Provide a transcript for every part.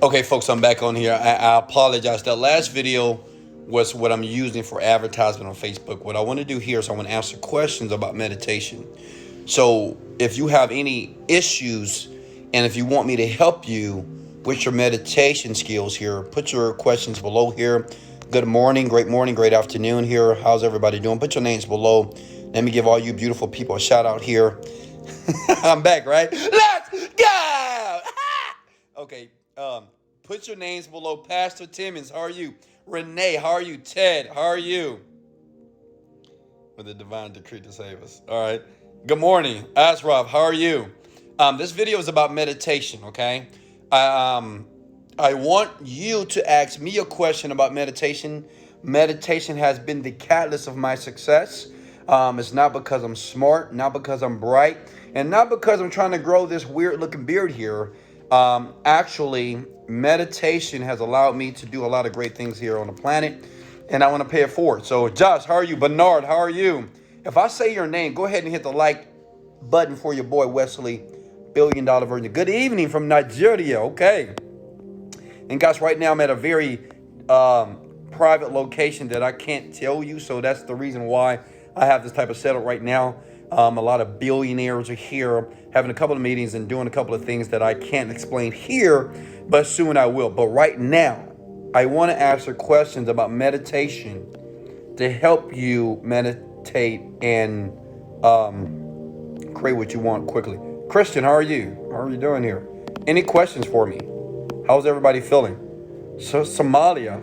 Okay, folks, I'm back on here. I apologize. That last video was what I'm using for advertisement on Facebook. What I want to do here is I want to answer questions about meditation. So if you have any issues and if you want me to help you with your meditation skills here, put your questions below here. Good morning, great afternoon here. How's everybody doing? Put your names below. Let me give all you beautiful people a shout out here. I'm back, right? Let's go! Okay, put your names below. Pastor Timmons, how are you? Renee, how are you? Ted, how are you? With the divine decree to save us. All right. Good morning, Asraf, how are you? This video is about meditation, okay? I want you to ask me a question about meditation. Meditation has been the catalyst of my success. It's not because I'm smart, not because I'm bright, and not because I'm trying to grow this weird looking beard here. Actually, meditation has allowed me to do a lot of great things here on the planet, and I want to pay it forward. So, Josh, how are you? Bernard, how are you? If I say your name, go ahead and hit the like button for your boy Wesley, $1 billion virgin. Good evening from Nigeria. Okay. And guys, right now I'm at a very private location that I can't tell you. So that's the reason why I have this type of setup right now. A lot of billionaires are here having a couple of meetings and doing a couple of things that I can't explain here, but soon I will. But right now, I want to answer questions about meditation to help you meditate and create what you want quickly. Christian, how are you? How are you doing here? Any questions for me? How's everybody feeling? So Somalia,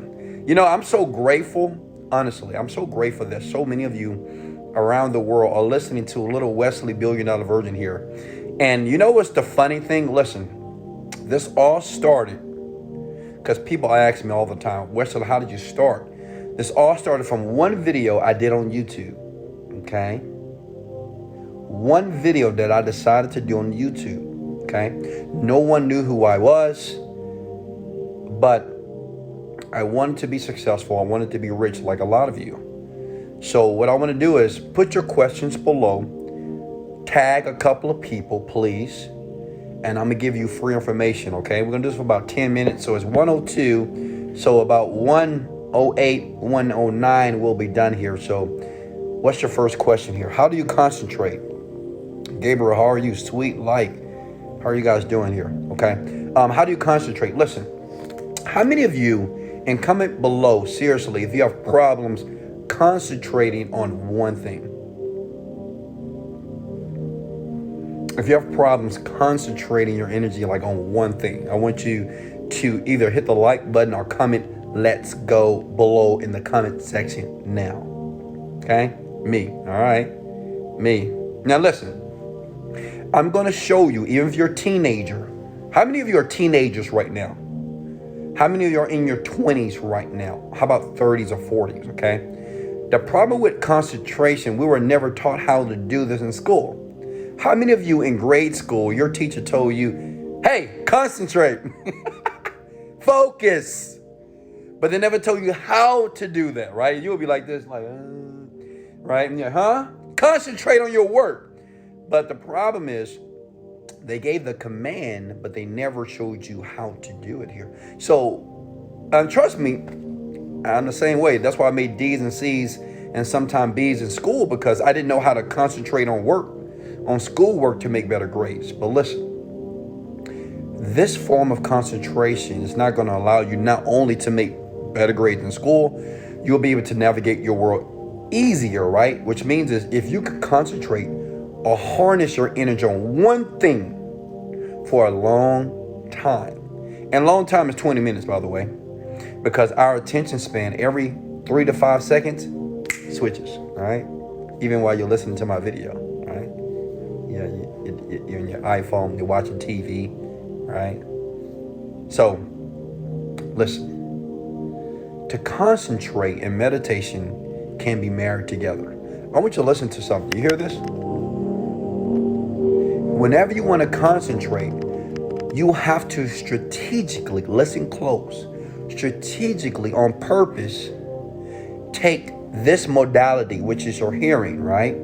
I'm so grateful. Honestly, I'm so grateful that so many of you around the world are listening to little Wesley $1 billion virgin here. And you know what's the funny thing? Listen, this all started because people ask me all the time, Wesley, how did you start? This all started from one video I did on YouTube. Okay, one video that I decided to do on YouTube. Okay, no one knew who I was, but I wanted to be successful. I wanted to be rich like a lot of you. So what I want to do is put your questions below, tag a couple of people, please, and I'm going to give you free information, okay? We're going to do this for about 10 minutes, so it's 1:02, so about 1:08, 1:09 we'll be done here. So what's your first question here? How do you concentrate? Gabriel, how are you? Sweet Light, how are you guys doing here? Okay, how do you concentrate? Listen, how many of you, and comment below, seriously, if you have problems concentrating on one thing. If you have problems concentrating your energy like on one thing, I want you to either hit the like button or comment let's go below in the comment section now. Okay? Me. All right? Me. Now listen. I'm going to show you, even if you're a teenager, how many of you are teenagers right now? How many of you are in your 20s right now? How about 30s or 40s, okay? The problem with concentration, we were never taught how to do this in school. How many of you in grade school, your teacher told you, hey, concentrate, focus, but they never told you how to do that, right? You'll be like this, like, right? And you're, concentrate on your work. But the problem is, they gave the command, but they never showed you how to do it here. So, trust me, I'm the same way. That's why I made D's and C's and sometimes B's in school, because I didn't know how to concentrate on work, on schoolwork to make better grades. But listen, this form of concentration is not going to allow you not only to make better grades in school, you'll be able to navigate your world easier, right? Which means is if you can concentrate or harness your energy on one thing for a long time, and long time is 20 minutes, by the way, because our attention span every 3 to 5 seconds switches, all right? Even while you're listening to my video, right? Yeah, you're in your iPhone, you're watching TV, right? So, listen, to concentrate and meditation can be married together. I want you to listen to something. You hear this? Whenever you want to concentrate, you have to strategically, listen close, strategically on purpose, take this modality, which is your hearing, right?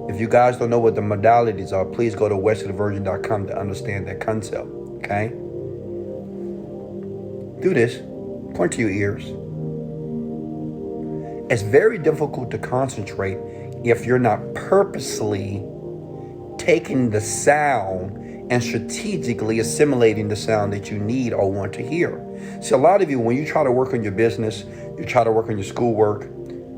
If you guys don't know what the modalities are, please go to wesleyvirgin.com to understand that concept, okay? Do this. Point to your ears. It's very difficult to concentrate if you're not purposely taking the sound and strategically assimilating the sound that you need or want to hear. See, a lot of you, when you try to work on your business, you try to work on your schoolwork,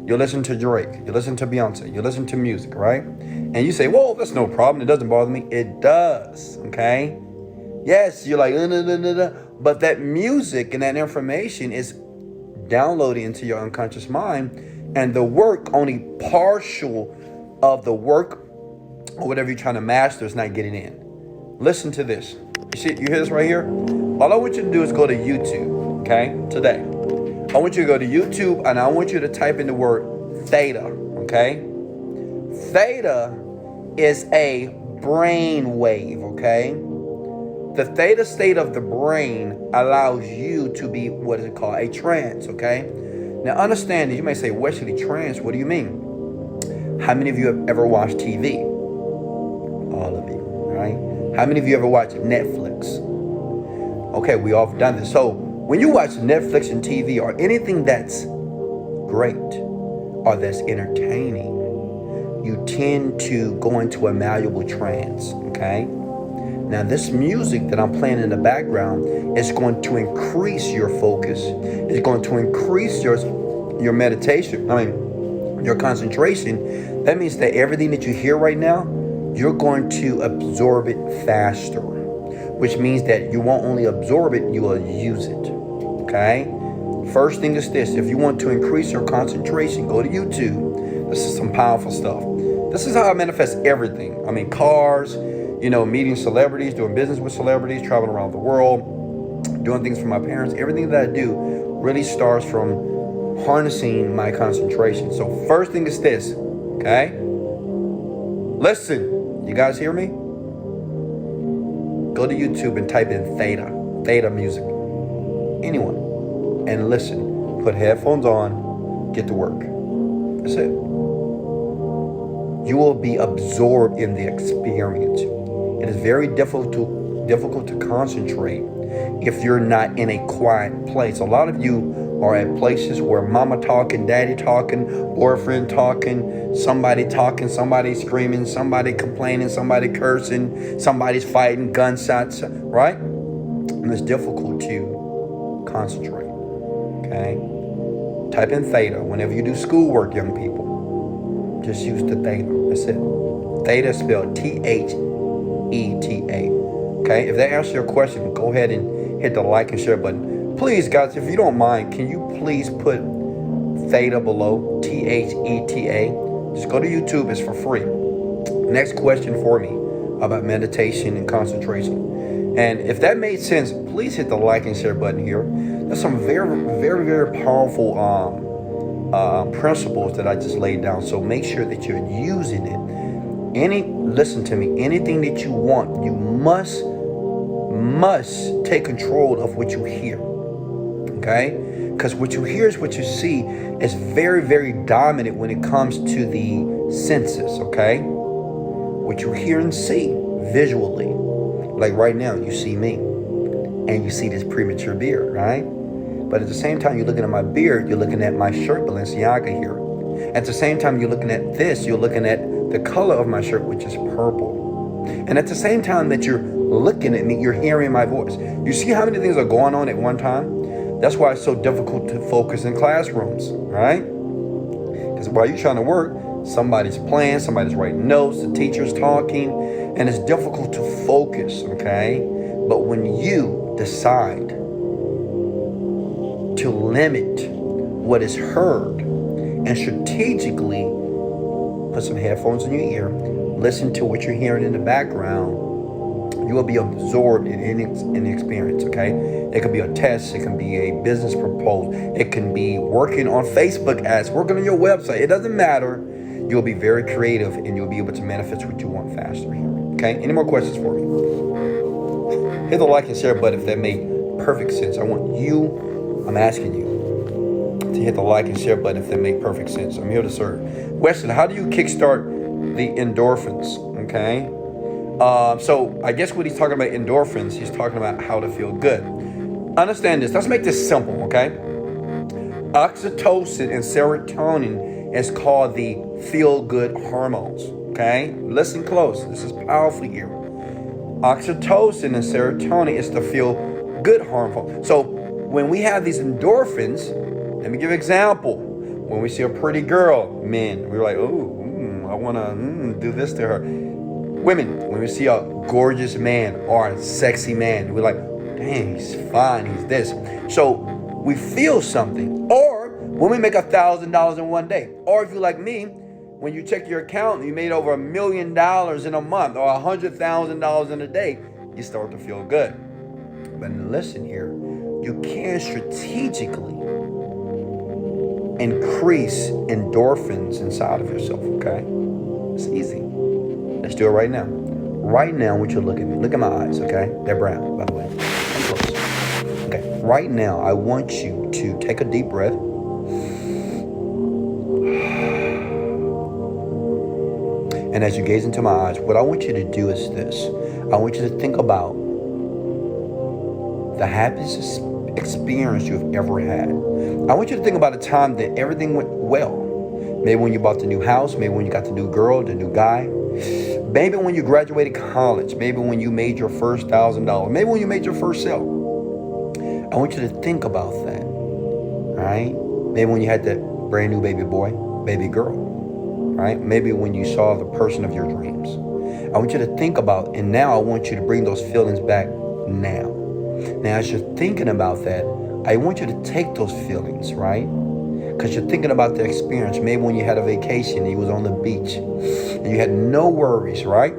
you listen to Drake, you listen to Beyonce, you listen to music, right? And you say, well, that's no problem. It doesn't bother me. It does, okay? Yes, you're like, but that music and that information is downloading into your unconscious mind, and the work, only partial of the work or whatever you're trying to master is not getting in. Listen to this. You see, you hear this right here? All I want you to do is go to YouTube, okay, today. I want you to go to YouTube and I want you to type in the word theta, okay? Theta is a brain wave, okay? The theta state of the brain allows you to be, what is it called? A trance, okay? Now understand that you may say, Wesley, trance, what do you mean? How many of you have ever watched TV? All of you, right? How many of you ever watched Netflix? Okay, we all have done this. So when you watch Netflix and TV or anything that's great or that's entertaining, you tend to go into a malleable trance, okay? Now this music that I'm playing in the background is going to increase your focus. It's going to increase your meditation, your concentration. That means that everything that you hear right now, you're going to absorb it faster, which means that you won't only absorb it, you will use it, okay? First thing is this: if you want to increase your concentration, go to YouTube. This is some powerful stuff. This is how I manifest everything. I mean, cars, meeting celebrities, doing business with celebrities, traveling around the world, doing things for my parents. Everything that I do really starts from harnessing my concentration. So first thing is this, okay? Listen. You guys hear me? Go to YouTube and type in theta music. Anyone. And listen. Put headphones on. Get to work. That's it. You will be absorbed in the experience. It is very difficult to concentrate if you're not in a quiet place. A lot of you are at places where mama talking, daddy talking, boyfriend talking, somebody screaming, somebody complaining, somebody cursing, somebody's fighting, gunshots, right? And it's difficult to concentrate, okay? Type in theta. Whenever you do schoolwork, young people, just use the theta. That's it. Theta is spelled Theta. Okay? If that answers your question, go ahead and hit the like and share button. Please, guys, if you don't mind, can you please put theta below, Theta? Just go to YouTube. It's for free. Next question for me about meditation and concentration. And if that made sense, please hit the like and share button here. There's some very, very, very powerful principles that I just laid down. So make sure that you're using it. Listen to me, anything that you want, you must take control of what you hear. Okay? Because what you hear is what you see is very, very dominant when it comes to the senses, okay? What you hear and see visually. Like right now, you see me and you see this premature beard, right? But at the same time, you're looking at my beard, you're looking at my shirt, Balenciaga here. At the same time, you're looking at this, you're looking at the color of my shirt, which is purple. And at the same time that you're looking at me, you're hearing my voice. You see how many things are going on at one time? That's why it's so difficult to focus in classrooms, right? Because while you're trying to work, somebody's playing, somebody's writing notes, the teacher's talking, and it's difficult to focus, okay? But when you decide to limit what is heard and strategically put some headphones in your ear, listen to what you're hearing in the background, you will be absorbed in the experience, okay? It could be a test, it can be a business proposal, it can be working on Facebook ads, working on your website. It doesn't matter. You'll be very creative and you'll be able to manifest what you want faster here, okay? Any more questions for me? Hit the like and share button if that made perfect sense. I'm asking you to hit the like and share button if that made perfect sense. I'm here to serve. Weston, how do you kickstart the endorphins, okay? So I guess what he's talking about endorphins, he's talking about how to feel good. Understand this. Let's make this simple, okay? Oxytocin and serotonin is called the feel-good hormones, okay? Listen close. This is powerful here. Oxytocin and serotonin is the feel-good hormone. So when we have these endorphins, let me give an example. When we see a pretty girl, men, we're like, oh, I want to do this to her. Women, when we see a gorgeous man or a sexy man, we're like, dang, he's fine, he's this. So we feel something. Or when we make $1,000 in one day. Or if you're like me, when you check your account and you made over $1 million in a month or $100,000 in a day, you start to feel good. But listen here, you can strategically increase endorphins inside of yourself, okay? It's easy. Let's do it right now. Right now, I want you to look at me. Look at my eyes, okay? They're brown, by the way. Come close. Okay, right now, I want you to take a deep breath. And as you gaze into my eyes, what I want you to do is this. I want you to think about the happiest experience you've ever had. I want you to think about a time that everything went well. Maybe when you bought the new house, maybe when you got the new girl, the new guy. Maybe when you graduated college, maybe when you made your first $1,000, maybe when you made your first sale. I want you to think about that, right? Maybe when you had that brand new baby boy, baby girl, right? Maybe when you saw the person of your dreams. I want you to think about, and now I want you to bring those feelings back now. Now, as you're thinking about that, I want you to take those feelings, right? Because you're thinking about the experience. Maybe when you had a vacation, you was on the beach, and you had no worries, right?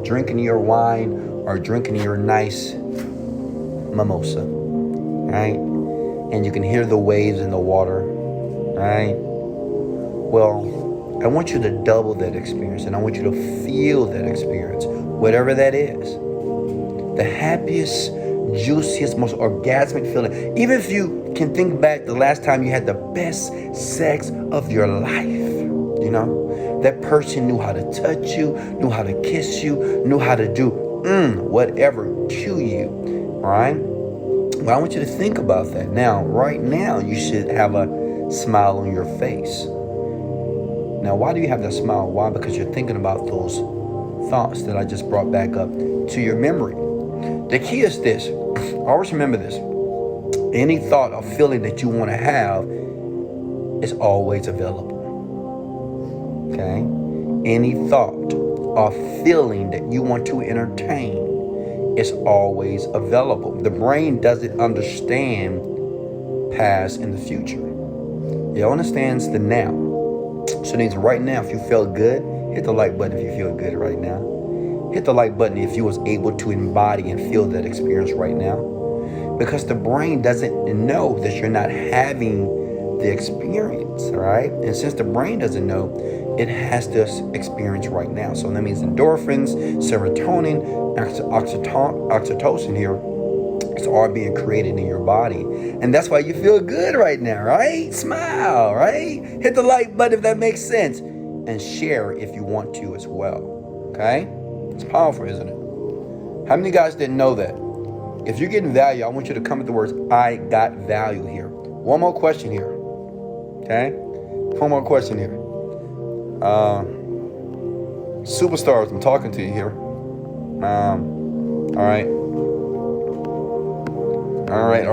Drinking your wine or drinking your nice mimosa, right? And you can hear the waves in the water, right? Well, I want you to double that experience, and I want you to feel that experience, whatever that is. The happiest, juiciest, most orgasmic feeling. Even if you can think back the last time you had the best sex of your life, you know, that person knew how to touch you, knew how to kiss you, knew how to do whatever to you, all right? Well, I want you to think about that. Now, right now, you should have a smile on your face. Now, why do you have that smile? Why? Because you're thinking about those thoughts that I just brought back up to your memory. The key is this. Always remember this. Any thought or feeling that you want to have is always available. Okay? Any thought or feeling that you want to entertain is always available. The brain doesn't understand past and the future. It understands the now. So it means right now, if you feel good, hit the like button if you feel good right now. Hit the like button if you was able to embody and feel that experience right now. Because the brain doesn't know that you're not having the experience, right? And since the brain doesn't know, it has this experience right now. So that means endorphins, serotonin, oxytocin here, it's all being created in your body. And that's why you feel good right now, right? Smile, right? Hit the like button if that makes sense. And share if you want to as well, okay? It's powerful, isn't it? How many guys didn't know that? If you're getting value, I want you to comment the words, I got value here. One more question here. Okay? One more question here. Superstars, I'm talking to you here. All right. All right,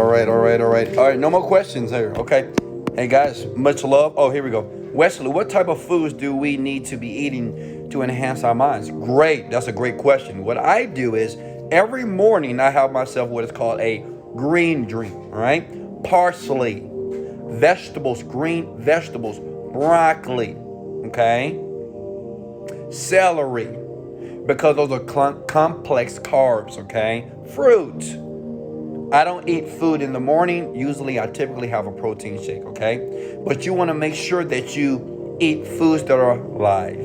no more questions here. Okay. Hey guys, much love. Oh, here we go. Wesley, what type of foods do we need to be eating to enhance our minds? Great. That's a great question. What I do is every morning I have myself what is called a green drink, right? Parsley, vegetables, green vegetables, broccoli, okay? Celery, because those are complex carbs, okay? Fruit. I don't eat food in the morning. Usually I typically have a protein shake, okay? But you want to make sure that you eat foods that are live,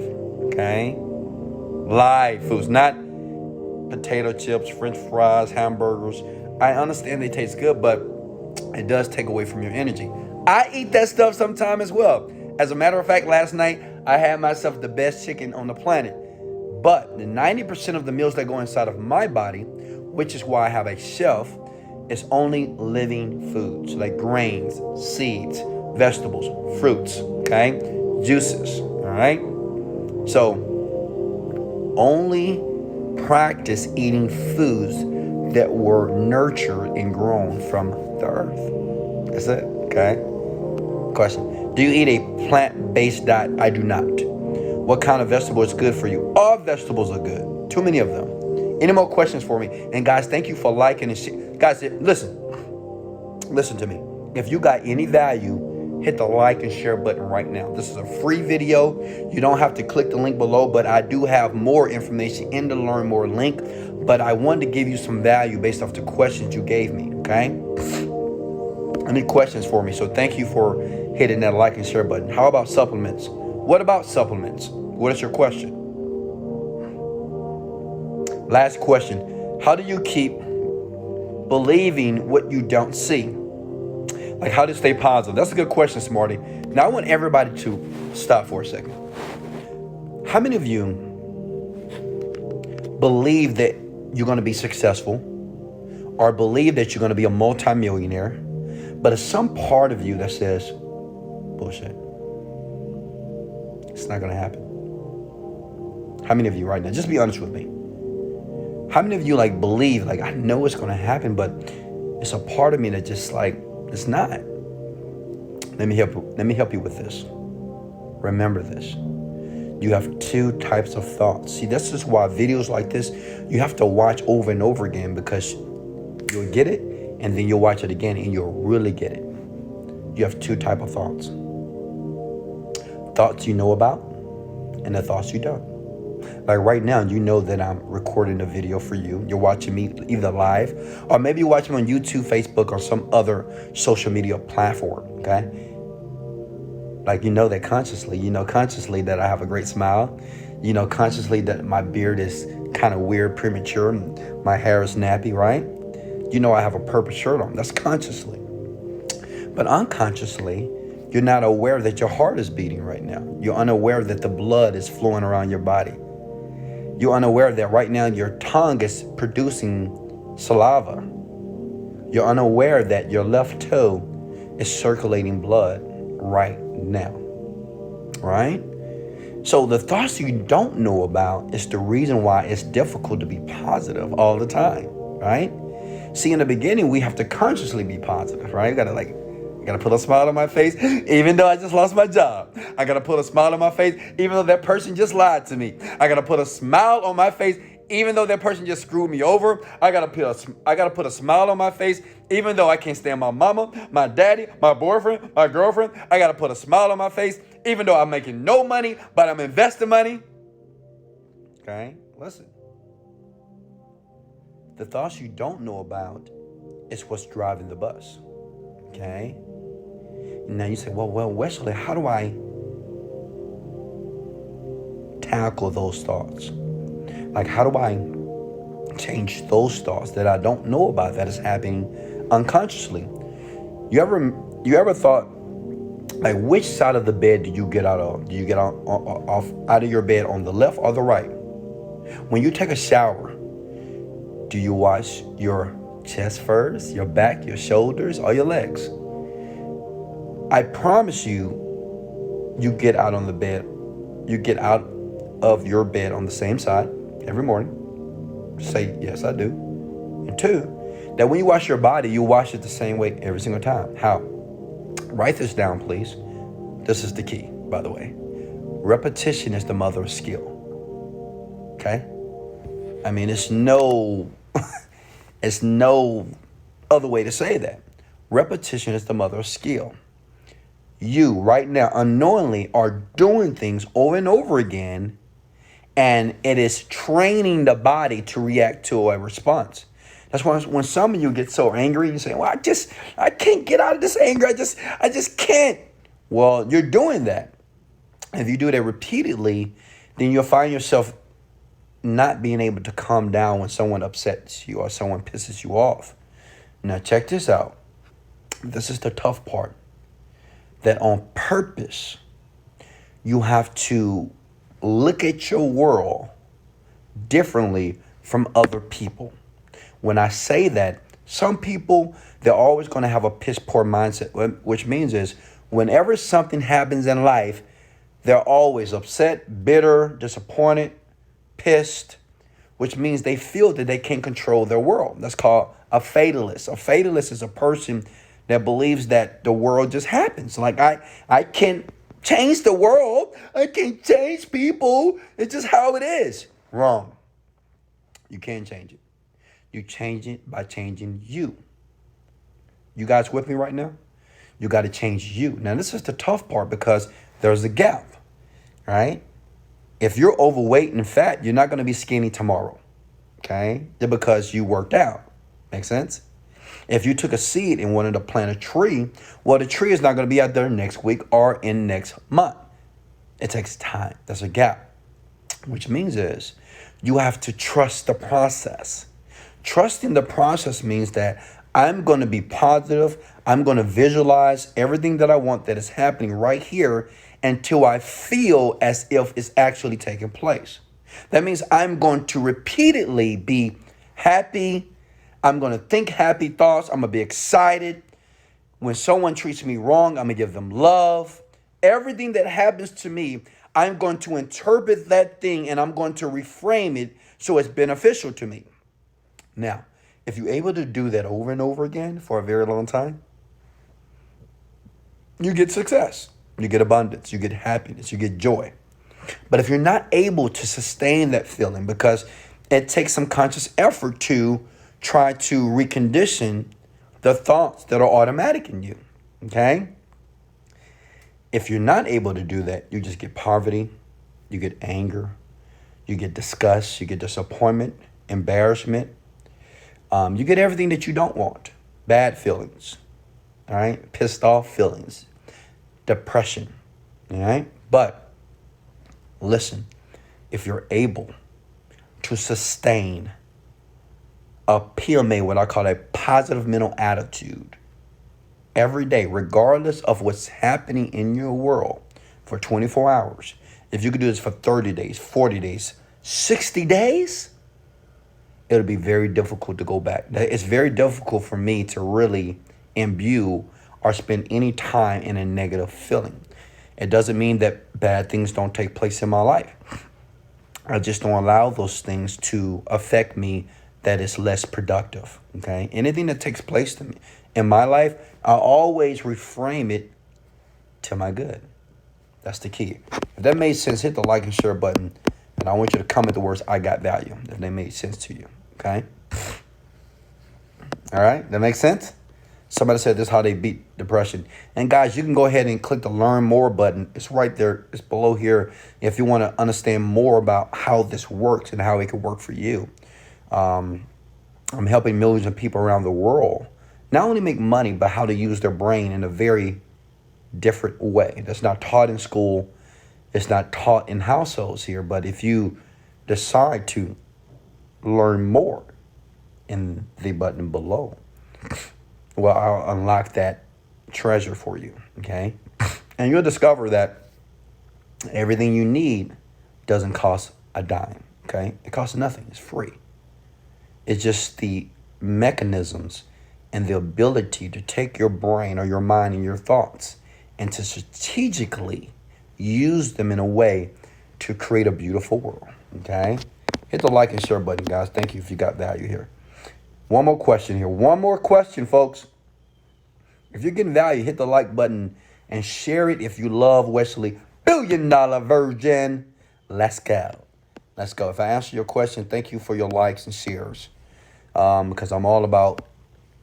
okay? Live foods, not potato chips, French fries, hamburgers. I understand they taste good, but it does take away from your energy. I eat that stuff sometime as well. As a matter of fact, last night I had myself the best chicken on the planet. But the 90% of the meals that go inside of my body, which is why I have a chef, It's only living foods like grains, seeds, vegetables, fruits, okay? Juices, all right? So only practice eating foods that were nurtured and grown from the earth. That's it, okay? Question. Do you eat a plant-based diet? I do not. What kind of vegetable is good for you? All vegetables are good. Too many of them. Any more questions for me? And guys, thank you for liking and sharing. Guys, listen to me. If you got any value, hit the like and share button right now. This is a free video. You don't have to click the link below, but I do have more information in the Learn More link. But I wanted to give you some value based off the questions you gave me, okay? Any questions for me? So thank you for hitting that like and share button. How about supplements? What about supplements? What is your question? Last question. How do you keep believing what you don't see? Like how to stay positive? That's a good question, Smarty. Now I want everybody to stop for a second. How many of you believe that you're going to be successful or believe that you're going to be a multimillionaire, but there's some part of you that says, bullshit. It's not going to happen. How many of you right now? Just be honest with me. How many of you believe, I know it's going to happen, but it's a part of me that just it's not. Let me help you with this. Remember this. You have two types of thoughts. See, this is why videos like this, you have to watch over and over again, because you'll get it and then you'll watch it again and you'll really get it. You have two types of thoughts. Thoughts you know about and the thoughts you don't. Like right now, you know that I'm recording a video for you. You're watching me either live or maybe you're watching me on YouTube, Facebook, or some other social media platform, okay? You know that consciously. You know consciously that I have a great smile. You know consciously that my beard is kind of weird, premature, and my hair is nappy, right? You know I have a purple shirt on. That's consciously. But unconsciously, you're not aware that your heart is beating right now. You're unaware that the blood is flowing around your body. You're unaware that right now your tongue is producing saliva. You're unaware that your left toe is circulating blood right now, right? So the thoughts you don't know about is the reason why it's difficult to be positive all the time, right? See, in the beginning, we have to consciously be positive, right? I gotta put a smile on my face, even though I just lost my job. I gotta put a smile on my face, even though that person just lied to me. I gotta put a smile on my face, even though that person just screwed me over. I gotta put a smile on my face, even though I can't stand my mama, my daddy, my boyfriend, my girlfriend. I gotta put a smile on my face, even though I'm making no money, but I'm investing money. Okay, listen. The thoughts you don't know about is what's driving the bus. Okay? Now you say, well, Wesley, how do I tackle those thoughts? How do I change those thoughts that I don't know about that is happening unconsciously? You ever thought, which side of the bed do you get out of? Do you get out of your bed on the left or the right? When you take a shower, do you wash your chest first, your back, your shoulders, or your legs? I promise you, you get out on the bed. You get out of your bed on the same side every morning. Say, yes, I do. And two, that when you wash your body, you wash it the same way every single time. How? Write this down, please. This is the key, by the way. Repetition is the mother of skill. Okay? I mean, it's no other way to say that. Repetition is the mother of skill. You, right now, unknowingly are doing things over and over again, and it is training the body to react to a response. That's why when some of you get so angry, you say, well, I can't get out of this anger. I just can't. Well, you're doing that. If you do that repeatedly, then you'll find yourself not being able to calm down when someone upsets you or someone pisses you off. Now, check this out. This is the tough part. That on purpose, you have to look at your world differently from other people. When I say that, Some people, they're always going to have a piss poor mindset, which means is whenever something happens in life, they're always upset, bitter, disappointed, pissed, which means they feel that they can't control their world. That's called a fatalist. A fatalist is a person that believes that the world just happens. Like I can't change the world. I can't change people. It's just how it is. Wrong. You can't change it. You change it by changing you. You guys with me right now? You got to change you. Now, this is the tough part because there's a gap, right? If you're overweight and fat, you're not going to be skinny tomorrow, okay? Just because you worked out. Make sense? If you took a seed and wanted to plant a tree, well, the tree is not going to be out there next week or in next month. It takes time. There's a gap, which means is you have to trust the process. Trusting the process means that I'm going to be positive. I'm going to visualize everything that I want that is happening right here until I feel as if it's actually taking place. That means I'm going to repeatedly be happy. I'm going to think happy thoughts. I'm going to be excited. When someone treats me wrong, I'm going to give them love. Everything that happens to me, I'm going to interpret that thing and I'm going to reframe it so it's beneficial to me. Now, if you're able to do that over and over again for a very long time, you get success, you get abundance, you get happiness, you get joy. But if you're not able to sustain that feeling because it takes some conscious effort to try to recondition the thoughts that are automatic in you, okay? If you're not able to do that, you just get poverty, you get anger, you get disgust, you get disappointment, embarrassment. You get everything that you don't want. Bad feelings, all right? Pissed off feelings, depression, all right? But listen, if you're able to sustain a PMA, what I call a positive mental attitude, every day, regardless of what's happening in your world for 24 hours, if you could do this for 30 days, 40 days, 60 days, it'll be very difficult to go back. It's very difficult for me to really imbue or spend any time in a negative feeling. It doesn't mean that bad things don't take place in my life. I just don't allow those things to affect me that is less productive, okay? Anything that takes place to me in my life, I always reframe it to my good. That's the key. If that made sense, hit the like and share button. And I want you to comment the words, I got value, if they made sense to you. Okay. All right. That makes sense. Somebody said this is how they beat depression. And guys, you can go ahead and click the learn more button. It's right there. It's below here. If you want to understand more about how this works and how it can work for you. I'm helping millions of people around the world not only make money, but how to use their brain in a very different way. That's not taught in school. It's not taught in households here. But if you decide to learn more in the button below, well, I'll unlock that treasure for you, okay? And you'll discover that everything you need doesn't cost a dime, okay? It costs nothing. It's free. It's just the mechanisms and the ability to take your brain or your mind and your thoughts and to strategically use them in a way to create a beautiful world, okay? Hit the like and share button, guys. Thank you if you got value here. One more question here. One more question, folks. If you're getting value, hit the like button and share it if you love Wesley, $1 billion virgin. Let's go. Let's go. If I answer your question, thank you for your likes and shares because I'm all about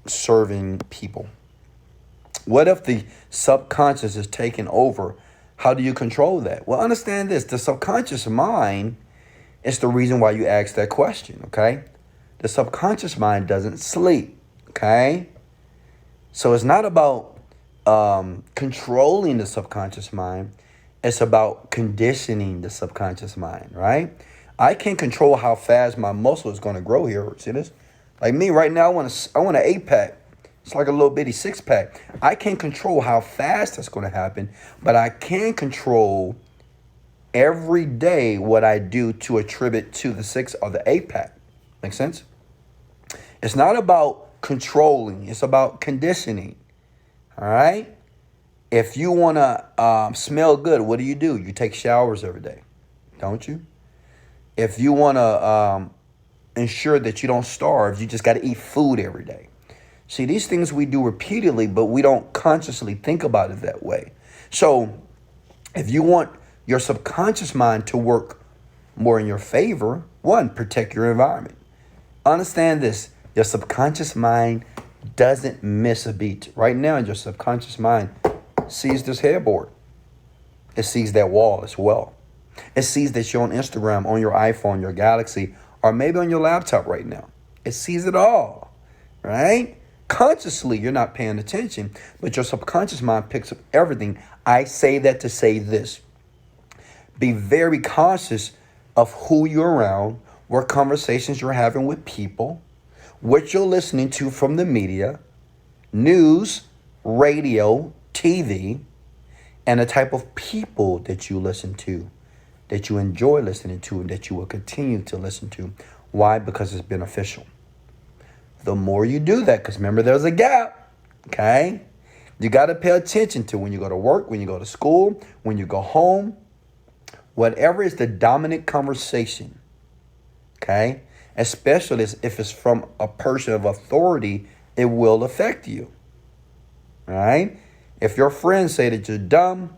serving people. What if the subconscious is taking over? How do you control that? Well, understand this. The subconscious mind is the reason why you ask that question, okay? The subconscious mind doesn't sleep, okay? So it's not about controlling the subconscious mind. It's about conditioning the subconscious mind, right? I can't control how fast my muscle is going to grow here. See this? Like me right now, I want an 8-pack. It's like a little bitty 6-pack. I can't control how fast that's going to happen, but I can control every day what I do to attribute to the 6 or the 8-pack. Make sense? It's not about controlling. It's about conditioning. All right? If you want to smell good, what do? You take showers every day, don't you? If you want to ensure that you don't starve, you just got to eat food every day. See, these things we do repeatedly, but we don't consciously think about it that way. So if you want your subconscious mind to work more in your favor, one, protect your environment. Understand this. Your subconscious mind doesn't miss a beat. Right now, your subconscious mind sees this headboard. It sees that wall as well. It sees that you're on Instagram, on your iPhone, your Galaxy, or maybe on your laptop right now. It sees it all, right? Consciously, you're not paying attention, but your subconscious mind picks up everything. I say that to say this. Be very cautious of who you're around, what conversations you're having with people, what you're listening to from the media, news, radio, TV, and the type of people that you listen to, that you enjoy listening to, and that you will continue to listen to. Why? Because it's beneficial. The more you do that, because remember, there's a gap, okay? You got to pay attention to when you go to work, when you go to school, when you go home, whatever is the dominant conversation, okay? Especially if it's from a person of authority, it will affect you, all right? If your friends say that you're dumb,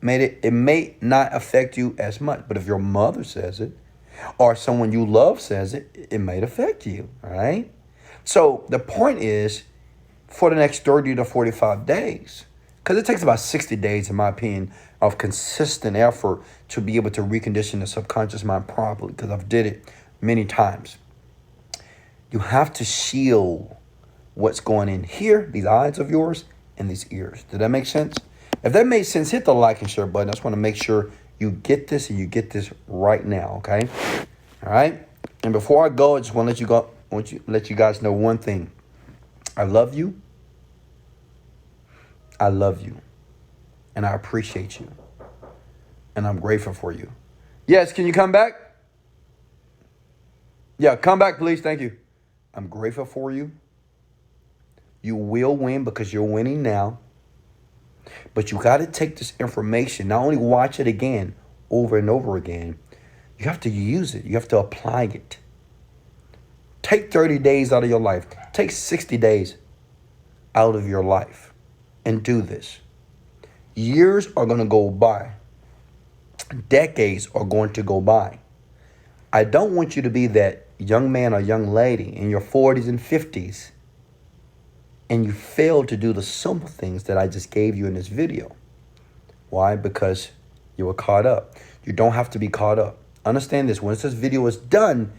it may not affect you as much. But if your mother says it, or someone you love says it, it might affect you, all right? So the point is, for the next 30 to 45 days, because it takes about 60 days, in my opinion, of consistent effort to be able to recondition the subconscious mind properly, because I've did it many times. You have to shield what's going in here, these eyes of yours, and these ears. Did that make sense? If that made sense, hit the like and share button. I just want to make sure you get this and you get this right now, okay? All right? And before I go, I just want to let you guys know one thing. I love you. I love you. And I appreciate you. And I'm grateful for you. Yes, can you come back? Yeah, come back, please. Thank you. I'm grateful for you. You will win because you're winning now. But you got to take this information, not only watch it again, over and over again. You have to use it. You have to apply it. Take 30 days out of your life. Take 60 days out of your life and do this. Years are going to go by. Decades are going to go by. I don't want you to be that young man or young lady in your 40s and 50s and you fail to do the simple things that I just gave you in this video. Why? Because you were caught up. You don't have to be caught up. Understand this. Once this video is done,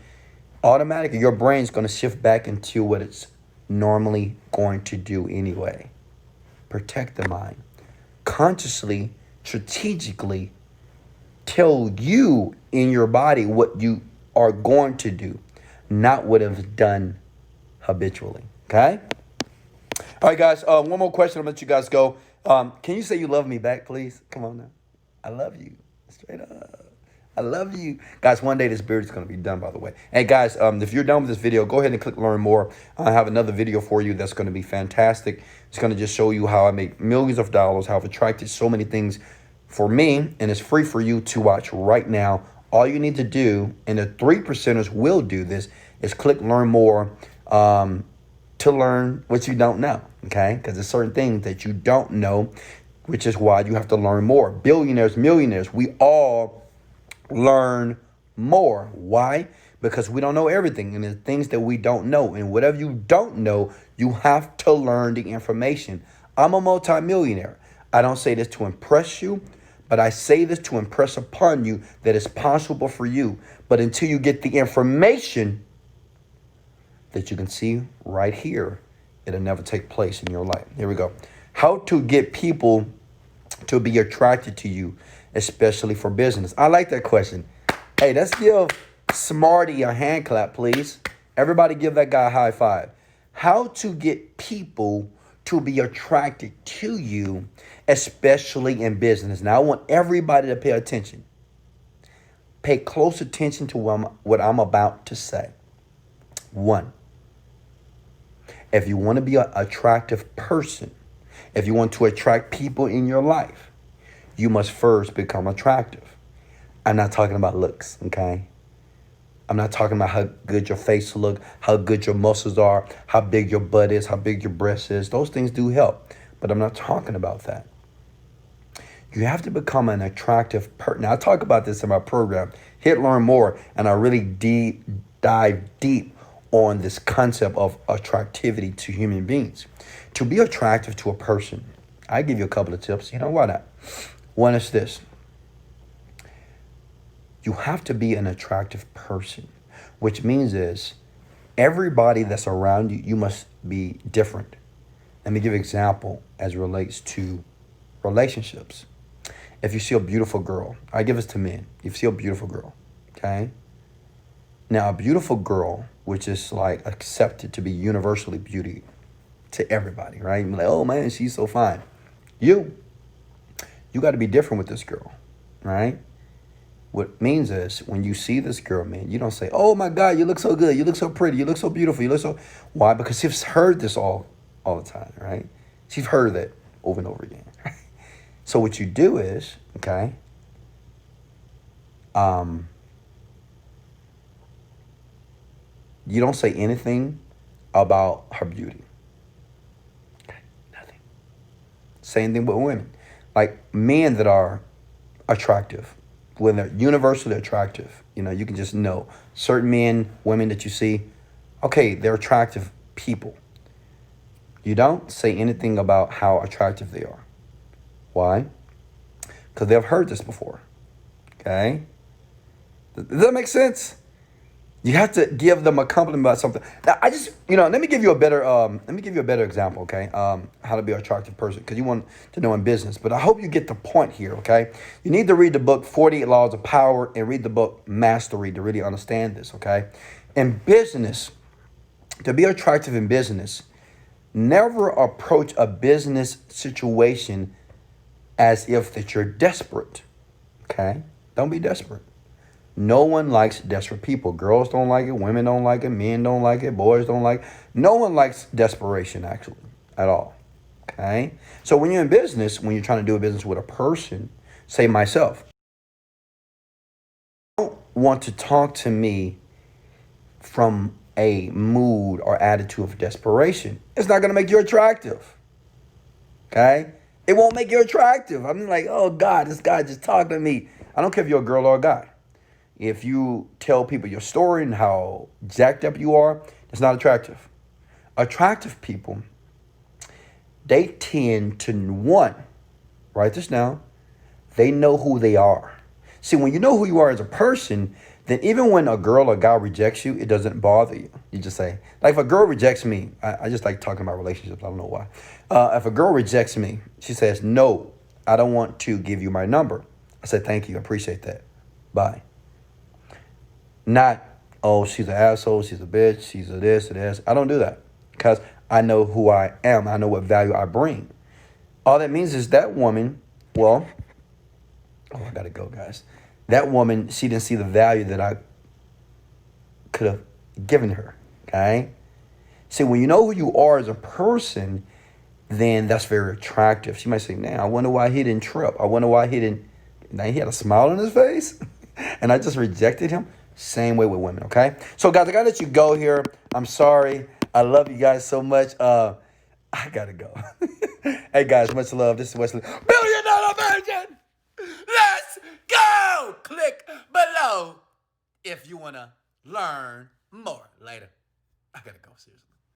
automatically your brain's going to shift back into what it's normally going to do anyway. Protect the mind. Consciously, strategically tell you in your body what you are going to do, not what it's done habitually. Okay? All right, guys. One more question. I'll let you guys go. Can you say you love me back, please? Come on now. I love you. Straight up. I love you. Guys, one day this beard is going to be done, by the way. Hey, guys, if you're done with this video, go ahead and click Learn More. I have another video for you that's going to be fantastic. It's going to just show you how I make millions of dollars, how I've attracted so many things for me, and it's free for you to watch right now. All you need to do, and the 3%ers will do this, is click Learn More to learn what you don't know, okay? Because there's certain things that you don't know, which is why you have to learn more. Billionaires, millionaires, we all learn more. Why? Because we don't know everything, and there's things that we don't know. And whatever you don't know, you have to learn the information. I'm a multimillionaire. I don't say this to impress you, but I say this to impress upon you that it's possible for you. But until you get the information that you can see right here, it'll never take place in your life. Here we go. How to get people to be attracted to you, especially for business. I like that question. Hey, let's give Smarty a hand clap, please. Everybody give that guy a high five. How to get people to be attracted to you, especially in business. Now, I want everybody to pay attention. Pay close attention to what I'm about to say. One, If you want to be an attractive person, if you want to attract people in your life, you must first become attractive. I'm not talking about looks, okay? I'm not talking about how good your face look, how good your muscles are, how big your butt is, how big your breast is. Those things do help, but I'm not talking about that. You have to become an attractive person. Now, I talk about this in my program, Hit Learn More, and I really dive deep on this concept of attractivity to human beings. To be attractive to a person, I give you a couple of tips. You know, why not? One is this. You have to be an attractive person, which means is everybody that's around you, you must be different. Let me give an example as it relates to relationships. If you see a beautiful girl, I give this to men. You see a beautiful girl, okay? Now, a beautiful girl, which is like accepted to be universally beauty to everybody, right? You're like, oh man, she's so fine. You got to be different with this girl, right? What means is when you see this girl, man, you don't say, oh my God, you look so good. You look so pretty. You look so beautiful. You look so, why? Because she's heard this all the time, right? She's heard that over and over again. So what you do is, okay, you don't say anything about her beauty. Okay, nothing. Same thing with women. Like men that are attractive, when they're universally attractive, you know, you can just know certain men, women that you see, okay, they're attractive people. You don't say anything about how attractive they are. Why? Because they've heard this before. Okay? Does that make sense? You have to give them a compliment about something. Now, let me give you a better example, okay? How to be an attractive person, because you want to know in business. But I hope you get the point here, okay? You need to read the book 48 Laws of Power and read the book Mastery to really understand this, okay? In business, to be attractive in business, never approach a business situation as if that you're desperate, okay? Don't be desperate. No one likes desperate people. Girls don't like it. Women don't like it. Men don't like it. Boys don't like it. No one likes desperation, actually, at all, okay? So when you're in business, when you're trying to do a business with a person, say myself, you don't want to talk to me from a mood or attitude of desperation. It's not going to make you attractive, okay? It won't make you attractive. I'm like, oh, God, this guy just talked to me. I don't care if you're a girl or a guy. If you tell people your story and how jacked up you are, it's not attractive. Attractive people, they tend to, one, write this down, they know who they are. See, when you know who you are as a person, then even when a girl or guy rejects you, it doesn't bother you. You just say, like if a girl rejects me, I just like talking about relationships, I don't know why. If a girl rejects me, she says, no, I don't want to give you my number. I said, thank you, I appreciate that. Bye. Not, oh, she's an asshole, she's a bitch, she's a this, a this. I don't do that because I know who I am. I know what value I bring. All that means is that woman, well, oh, I got to go, guys. That woman, she didn't see the value that I could have given her, okay? See, when you know who you are as a person, then that's very attractive. She might say, man, I wonder why he didn't trip. I wonder why he didn't, now he had a smile on his face and I just rejected him. Same way with women, okay? So, guys, I got to let you go here. I'm sorry. I love you guys so much. I got to go. Hey, guys, much love. This is Wesley. $1 billion virgin. Let's go. Click below if you want to learn more later. I got to go, seriously.